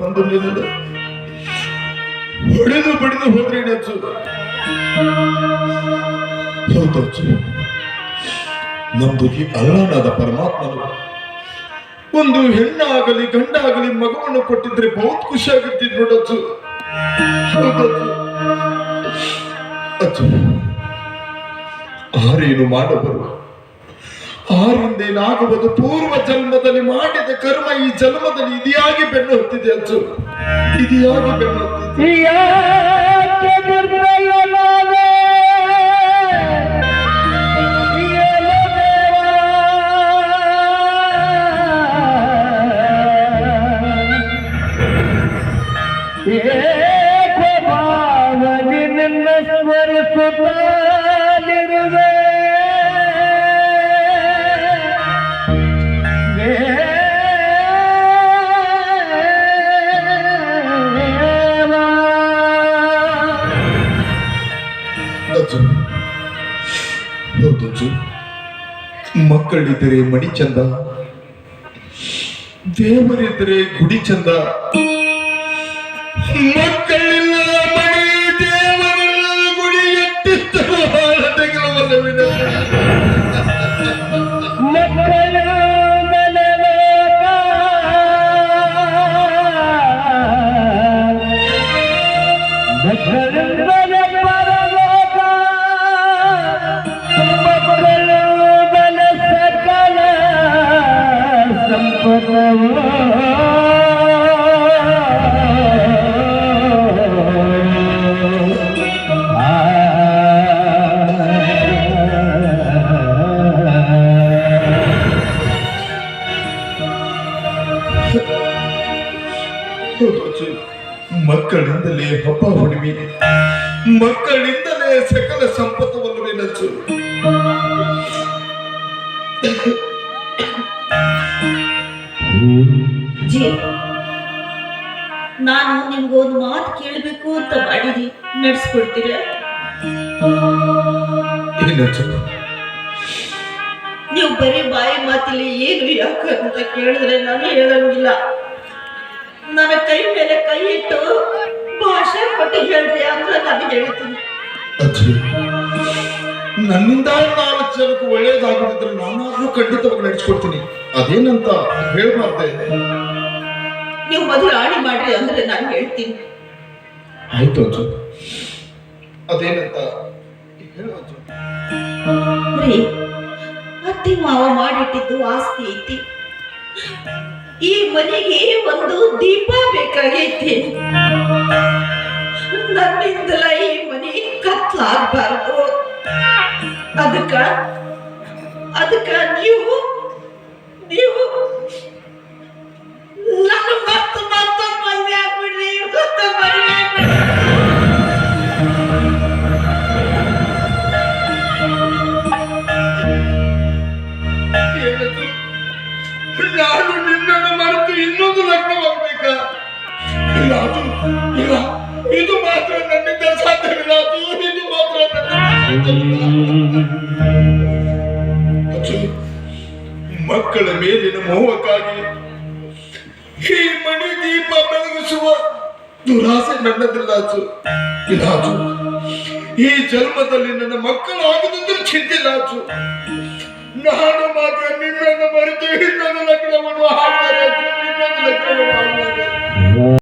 ಒಂದು ನಿನ್ನದು ಹೊಡೆದು ಬಡಿದು ಹೋದ್ರೆ ನಚ್ಚು. ಹೌದಚ್ಚು, ನಮ್ದು ಈ ಅಲ್ಲಾನಾದ ಪರಮಾತ್ಮನು ಒಂದು ಹೆಣ್ಣಾಗಲಿ ಗಂಡಾಗಲಿ ಮಗುವನ್ನು ಕೊಟ್ಟಿದ್ರೆ ಬಹುತ್ ಖುಷಿ ಆಗುತ್ತಿದ್ ನೋಡಚ್ಚು. ಹೌದಚ್ಚು, ಅಚ್ಚು ಆರೇನು ಮಾಡಬರು, ಆರಿಂದೇನಾಗುವುದು ಪೂರ್ವ ಜನ್ಮದಲ್ಲಿ ಮಾಡಿದ ಕರ್ಮ ಈ ಜನ್ಮದಲ್ಲಿ ಇದಿಯಾಗಿ ಬೆನ್ನು ಹೊತ್ತಿದೆ ಅಚ್ಚು, ಇದಿಯಾಗಿ ಬೆನ್ನು ಹೊತ್ತಿದೆ. ಮಕ್ಕಳಿದ್ದರೆ ಮಣಿ ಚಂದ, ದೇವರಿದ್ದರೆ ಗುಡಿ ಚಂದ. ಮಕ್ಕಳಿಲ್ಲ ಮಣಿ, ದೇವರಿಲ್ಲ ಗುಡಿ, ಎಟ್ಟಿದ್ದರೂ ಹಾಳತೆಗಳವಲ್ಲವಿದೆ. ಮಕ್ಕಳಿಂದಲೇ ಹಬ್ಬ ಹುಣ್ಣಿಮೆ, ಮಕ್ಕಳಿಂದಲೇ ಸಕಲ ಸಂಪತ್ತವನ್ನು ನಚ್ಚು. ಜಿ, ನಾನು ನಿಮ್ಗೊಂದು ಮಾತು ಕೇಳಬೇಕು ಅಂತ ಮಾಡಿರಿ, ನಡೆಸ್ಕೊಡ್ತೀರ? ನೀವು ಬರೀ ಬಾಯಿ ಮಾತಿಲಿ ಏನು ಯಾಕ ಅಂತ ಕೇಳಿದ್ರೆ ನಾನು ಹೇಳಂಗಿಲ್ಲ. ನನ್ನ ಕೈ ಮೇಲೆ ಕೈ ಇಟ್ಟು ಭಾಷೆ ಕೊಟ್ಟು ಹೇಳ್ರಿ ಅಂದ್ರೆ ನಾನು ಹೇಳ್ತೀನಿ. ನನ್ನಿಂದ 4 ಜನಕ್ಕೆ ಒಳ್ಳೇದಾಗುತ್ತಿದ್ರೆ ನಾನಾದ್ರೂ ಖಂಡಿತವಾಗಿ ನಡೆಸ್ಕೊಡ್ತೀನಿ. ಅದೇನಂತ ಹೇಳ್ಬಾರ್ದೆ. ನೀವು ಮೊದಲು ಆಡಿ ಮಾಡ್ರಿ ಅಂದ್ರೆ ನಾನು ಹೇಳ್ತೀನಿ. ಆಯ್ತು ಅಜ್ಜು, ಅದೇನಂತ ಹೇಳು ಅಜ್ಜು. ಅತ್ತಿ ಮಾವ ಮಾಡಿಟ್ಟಿದ್ದು ಆಸ್ತಿ ಐತಿ. ಈ ಮನೆಗೆ ಒಂದು ದೀಪ ಬೇಕಾಗೈತಿ. ನನ್ನಿಂದಲ ಈ ಮನೆ ಕತ್ಲಾಗಬಾರದು. ಅದಕ್ಕ ನೀವು ನನ್ನ ಮತ್ತೆ ಮನೆ ಆಗ್ಬಿಡ್ರಿ. ನಾನು ನಿನ್ನನ್ನು ಮರೆತು ಇನ್ನೊಂದು ಲಗ್ನವಾಗಬೇಕಾ? ಇಲ್ಲ ಅದು, ಇಲ್ಲ, ಇದು ಮಾತ್ರ ನನ್ನಿಂದ ಸಾಧ್ಯವಿಲ್ಲ. ಅದು ಇದು ಮಾತ್ರ ಮಕ್ಕಳ ಮೇಲಿನ ಮೋಹಕ್ಕಾಗಿ ಈ ಮಣಿ ದೀಪ ಬೆಳಗಿಸುವ ದುರಾಸೆ ನನ್ನದ್ರಿಲ್ಲ ಅಚ್ಚು. ಇಲ್ಲ ಅಚ್ಚು, ಈ ಜನ್ಮದಲ್ಲಿ ನನ್ನ ಮಕ್ಕಳಾಗದಂದ್ರೂ ಚಿಂತಿಲ್ಲ ಅಚ್ಚು. ನಾನು ಮಾತ್ರ ನಿನ್ನನ್ನು ಮರೆತು ಇನ್ನೊಂದು ಲಗ್ನವನ್ನು ಹಾಕಿದರೆ ಇನ್ನೊಂದು ಲಗ್ನವನ್ನು